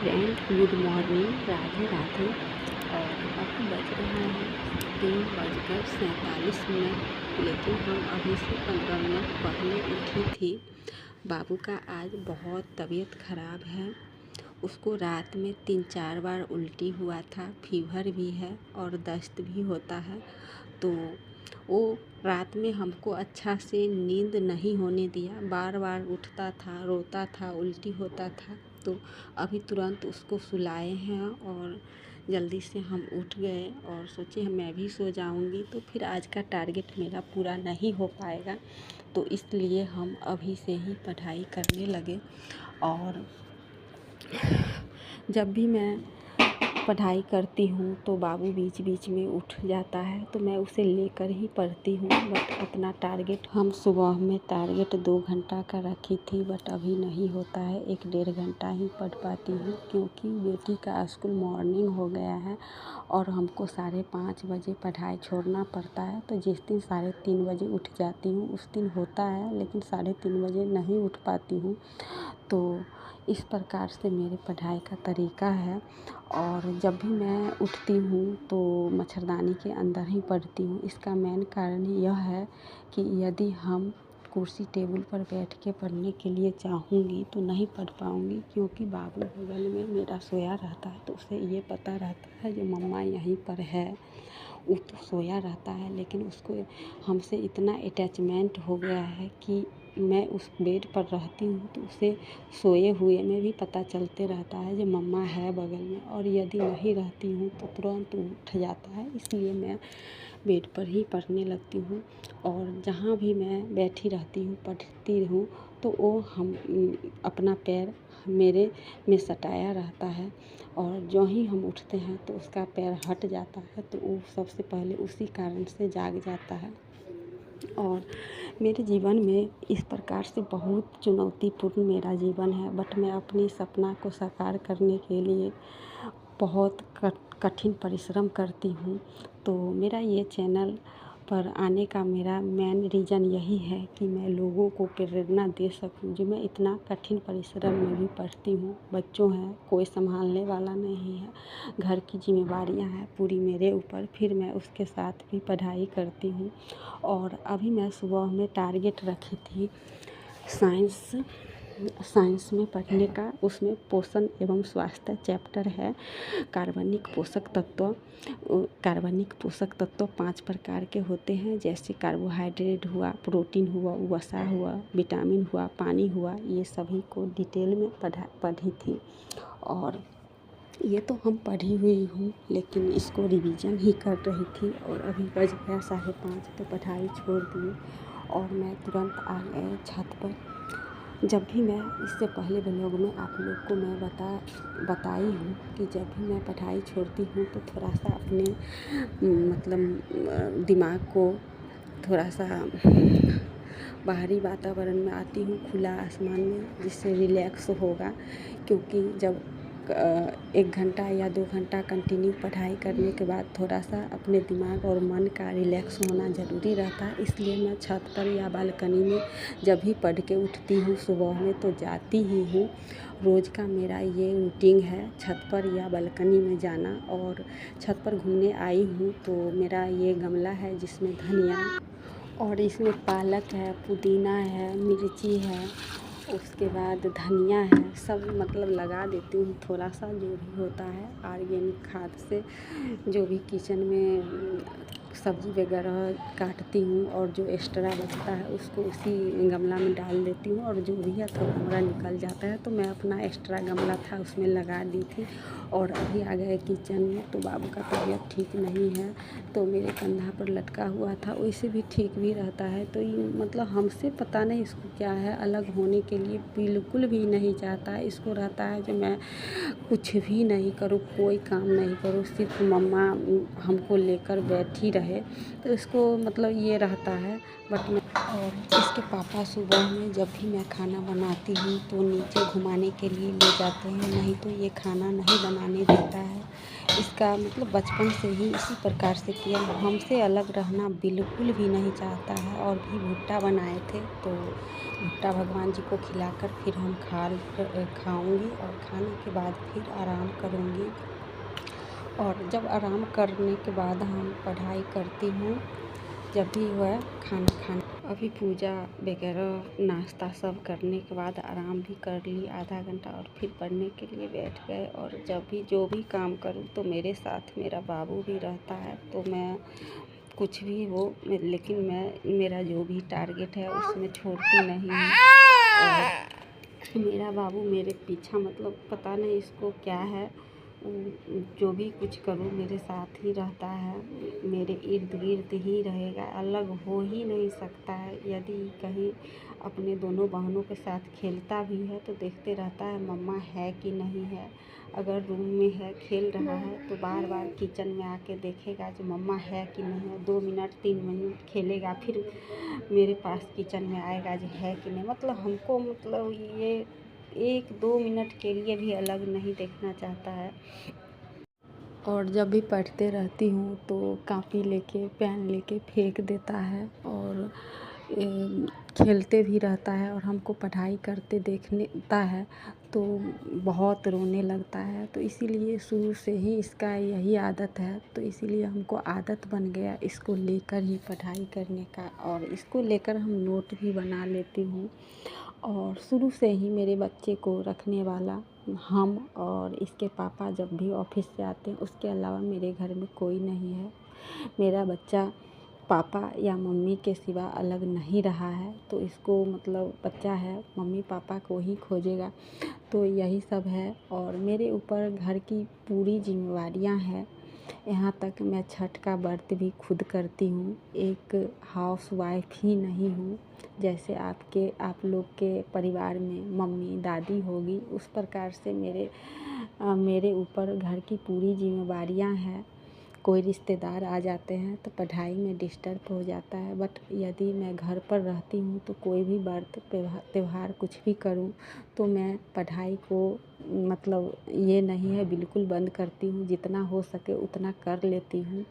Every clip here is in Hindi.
Friend, good morning, Radhe Radhe. और अभी बज रहा है 3:47, लेकिन हम अभी से 15 मिनट पहले उठी थी। बाबू का आज बहुत तबीयत ख़राब है। उसको रात में 3-4 बार उल्टी हुआ था, फीवर भी है और दस्त भी होता है। तो वो रात में हमको अच्छा से नींद नहीं होने दिया, बार बार उठता था, रोता था, उल्टी होता था। तो अभी तुरंत उसको सुलाए हैं और जल्दी से हम उठ गए और सोचे मैं भी सो जाऊंगी तो फिर आज का टारगेट मेरा पूरा नहीं हो पाएगा। तो इसलिए हम अभी से ही पढ़ाई करने लगे। और जब भी मैं पढ़ाई करती हूँ तो बाबू बीच बीच में उठ जाता है, तो मैं उसे लेकर ही पढ़ती हूँ। बट अपना टारगेट हम सुबह में टारगेट 2 घंटा का रखी थी, बट अभी नहीं होता है, 1-1.5 घंटा ही पढ़ पाती हूँ, क्योंकि बेटी का स्कूल मॉर्निंग हो गया है और हमको 5:30 बजे पढ़ाई छोड़ना पड़ता है। तो जिस दिन 3:30 बजे उठ जाती हूँ उस दिन होता है, लेकिन 3:30 बजे नहीं उठ पाती हूँ। तो इस प्रकार से मेरे पढ़ाई का तरीका है। और जब भी मैं उठती हूँ तो मच्छरदानी के अंदर ही पढ़ती हूँ। इसका मेन कारण यह है कि यदि हम कुर्सी टेबल पर बैठ के पढ़ने के लिए चाहूँगी तो नहीं पढ़ पाऊँगी, क्योंकि बाबू बगल में मेरा सोया रहता है। तो उसे ये पता रहता है जो मम्मा यहीं पर है। वो तो सोया रहता है, लेकिन उसको हमसे इतना अटैचमेंट हो गया है कि मैं उस बेड पर रहती हूँ तो उसे सोए हुए में भी पता चलते रहता है जो मम्मा है बगल में। और यदि नहीं रहती हूँ तो तुरंत उठ जाता है, इसलिए मैं बेड पर ही पढ़ने लगती हूँ। और जहाँ भी मैं बैठी रहती हूँ पढ़ती हूँ तो वो अपना पैर मेरे में सटाया रहता है। और जो ही हम उठते हैं तो उसका पैर हट जाता है, तो वो सबसे पहले उसी कारण से जाग जाता है। और मेरे जीवन में इस प्रकार से बहुत चुनौतीपूर्ण मेरा जीवन है, बट मैं अपनी सपना को साकार करने के लिए बहुत कठिन परिश्रम करती हूँ। तो मेरा ये चैनल पर आने का मेरा मेन रीज़न यही है कि मैं लोगों को प्रेरणा दे सकूं, जो मैं इतना कठिन परिश्रम में भी पढ़ती हूँ। बच्चों हैं, कोई संभालने वाला नहीं है, घर की जिम्मेवारियाँ हैं पूरी मेरे ऊपर, फिर मैं उसके साथ भी पढ़ाई करती हूँ। और अभी मैं सुबह में टारगेट रखी थी साइंस में पढ़ने का। उसमें पोषण एवं स्वास्थ्य चैप्टर है। कार्बनिक पोषक तत्व 5 प्रकार के होते हैं, जैसे कार्बोहाइड्रेट हुआ, प्रोटीन हुआ, वसा हुआ, विटामिन हुआ, पानी हुआ। ये सभी को डिटेल में पढ़ी थी। और ये तो हम पढ़ी हुई हूँ, लेकिन इसको रिवीजन ही कर रही थी। और अभी बज गया 5:30 तो पढ़ाई छोड़ दी और मैं तुरंत आ गए छत पर। जब भी मैं इससे पहले ब्लॉग में आप लोग को मैं बताई हूँ कि जब भी मैं पढ़ाई छोड़ती हूँ तो थोड़ा सा अपने दिमाग को थोड़ा सा बाहरी वातावरण में आती हूँ, खुला आसमान में, जिससे रिलैक्स होगा। क्योंकि जब 1 घंटा या 2 घंटा कंटिन्यू पढ़ाई करने के बाद थोड़ा सा अपने दिमाग और मन का रिलैक्स होना ज़रूरी रहता है। इसलिए मैं छत पर या बालकनी में जब भी पढ़ के उठती हूँ सुबह में तो जाती ही हूँ। रोज़ का मेरा ये रूटीन है, छत पर या बालकनी में जाना। और छत पर घूमने आई हूँ तो मेरा ये गमला है जिसमें धनिया और इसमें पालक है, पुदीना है, मिर्ची है, उसके बाद धनिया है, सब मतलब लगा देती हूँ थोड़ा सा, जो भी होता है ऑर्गेनिक खाद से। जो भी किचन में सब्ज़ी वगैरह काटती हूँ और जो एक्स्ट्रा बचता है उसको उसी गमला में डाल देती हूँ, और जो भी है थोड़ा मोड़ा निकल जाता है तो मैं अपना एक्स्ट्रा गमला था उसमें लगा दी थी। और अभी आ गए किचन में तो बाबू का तबीयत ठीक नहीं है, तो मेरे कंधा पर लटका हुआ था, वैसे भी ठीक भी रहता है। तो ये मतलब हमसे पता नहीं इसको क्या है, अलग होने के लिए बिल्कुल भी नहीं चाहता है। इसको रहता है जो मैं कुछ भी नहीं करूँ, कोई काम नहीं करूँ, सिर्फ मम्मा हमको लेकर बैठी रहे रहे, तो इसको मतलब ये रहता है। बट मैं और इसके पापा सुबह में जब भी मैं खाना बनाती हूँ तो नीचे घुमाने के लिए ले जाते हैं, नहीं तो ये खाना नहीं बनाने देता है। इसका मतलब बचपन से ही इसी प्रकार से किया, हमसे अलग रहना बिल्कुल भी नहीं चाहता है। और भी भुट्टा बनाए थे, तो भुट्टा भगवान जी को खिलाकर फिर हम खाऊंगी और खाने के बाद फिर आराम करूंगी। और जब आराम करने के बाद हम पढ़ाई करती हूँ, जब भी हुआ खाना अभी पूजा वगैरह नाश्ता सब करने के बाद आराम भी कर ली आधा घंटा, और फिर पढ़ने के लिए बैठ गए। और जब भी जो भी काम करूँ तो मेरे साथ मेरा बाबू भी रहता है, तो मैं कुछ भी हो लेकिन मैं मेरा जो भी टारगेट है उसमें छोड़ती नहीं हूँ। और मेरा बाबू मेरे पीछा मतलब पता नहीं इसको क्या है, जो भी कुछ करूँ मेरे साथ ही रहता है, मेरे इर्द गिर्द ही रहेगा, अलग हो ही नहीं सकता है। यदि कहीं अपने दोनों बहनों के साथ खेलता भी है तो देखते रहता है मम्मा है कि नहीं है। अगर रूम में है खेल रहा है तो बार बार किचन में आके देखेगा जो मम्मा है कि नहीं है। 2 मिनट 3 मिनट खेलेगा, फिर मेरे पास किचन में आएगा जो है कि नहीं। मतलब हमको मतलब ये 1-2 मिनट के लिए भी अलग नहीं देखना चाहता है। और जब भी पढ़ते रहती हूँ तो कॉपी लेके पेन लेके फेंक देता है, और खेलते भी रहता है। और हमको पढ़ाई करते देखता है तो बहुत रोने लगता है। तो इसीलिए शुरू से ही इसका यही आदत है, तो इसीलिए हमको आदत बन गया इसको लेकर ही पढ़ाई करने का। और इसको लेकर हम नोट भी बना लेती हूँ। और शुरू से ही मेरे बच्चे को रखने वाला हम और इसके पापा जब भी ऑफिस से आते हैं, उसके अलावा मेरे घर में कोई नहीं है। मेरा बच्चा पापा या मम्मी के सिवा अलग नहीं रहा है, तो इसको मतलब बच्चा है मम्मी पापा को ही खोजेगा। तो यही सब है। और मेरे ऊपर घर की पूरी जिम्मेवारियां हैं, यहाँ तक मैं छठ का व्रत भी खुद करती हूँ। एक हाउस वाइफ ही नहीं हूँ, जैसे आप लोग के परिवार में मम्मी दादी होगी, उस प्रकार से मेरे ऊपर घर की पूरी जिम्मेवारियाँ हैं। कोई रिश्तेदार आ जाते हैं तो पढ़ाई में डिस्टर्ब हो जाता है। बट यदि मैं घर पर रहती हूँ तो कोई भी व्रत त्यौहार कुछ भी करूँ तो मैं पढ़ाई को मतलब ये नहीं है बिल्कुल बंद करती हूँ, जितना हो सके उतना कर लेती हूँ।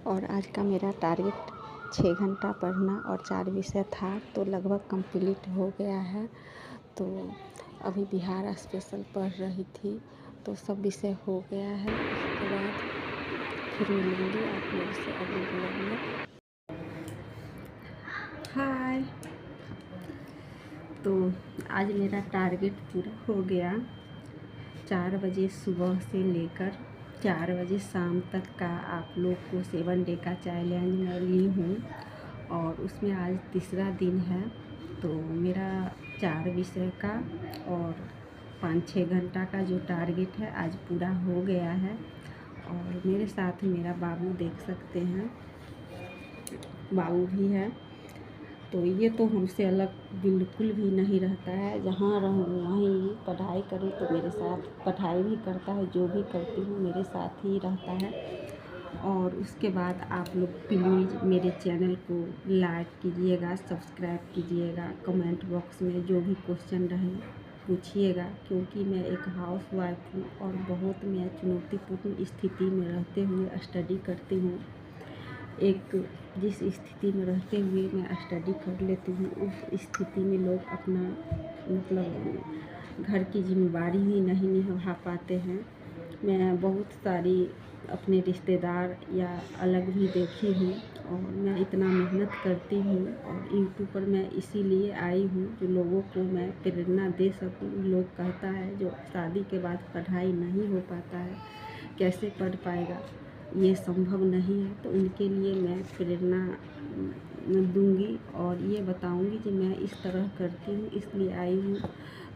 और आज का मेरा टारगेट 6 घंटा पढ़ना और 4 विषय था, तो लगभग कंप्लीट हो गया है। तो अभी बिहार स्पेशल पढ़ रही थी, तो सब विषय हो गया है। उसके बाद फिर मिलूँगी आप लोग से अगले ब्लॉग में। हाय। तो आज मेरा टारगेट पूरा हो गया। 4 बजे सुबह से लेकर 4 बजे शाम तक का आप लोग को 7 डे का चैलेंज मैं ली हूँ, और उसमें आज तीसरा दिन है। तो मेरा 4 विषय का और 5-6 घंटा का जो टारगेट है आज पूरा हो गया है। और मेरे साथ मेरा बाबू देख सकते हैं, बाबू भी है। तो ये तो हमसे अलग बिल्कुल भी नहीं रहता है, जहाँ रहूँ वहीं पढ़ाई करूँ तो मेरे साथ पढ़ाई भी करता है, जो भी करती हूँ मेरे साथ ही रहता है। और उसके बाद आप लोग प्लीज़ मेरे चैनल को लाइक कीजिएगा, सब्सक्राइब कीजिएगा, कमेंट बॉक्स में जो भी क्वेश्चन रहे पूछिएगा, क्योंकि मैं एक हाउस वाइफ हूँ और बहुत मैं चुनौतीपूर्ण स्थिति में रहते हुए स्टडी करती हूँ। जिस स्थिति में रहते हुए मैं स्टडी कर लेती हूँ, उस स्थिति में लोग अपना मतलब घर की जिम्मेवारी ही नहीं निभा पाते हैं। मैं बहुत सारी अपने रिश्तेदार या अलग भी देखी हूँ, और मैं इतना मेहनत करती हूँ। और यूट्यूब पर मैं इसीलिए आई हूँ जो लोगों को मैं प्रेरणा दे सकूँ। लोग कहता है जो शादी के बाद पढ़ाई नहीं हो पाता है, कैसे पढ़ पाएगा, ये संभव नहीं है। तो उनके लिए मैं प्रेरणा दूंगी और ये बताऊंगी कि मैं इस तरह करती हूँ, इसलिए आई हूँ।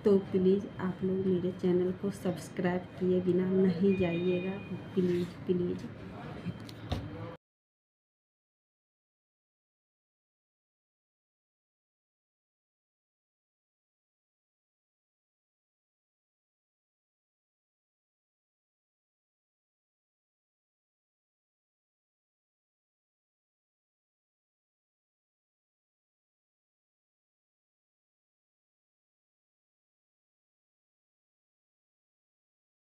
तो प्लीज़ आप लोग मेरे चैनल को सब्सक्राइब किए बिना नहीं जाइएगा, प्लीज़ प्लीज़।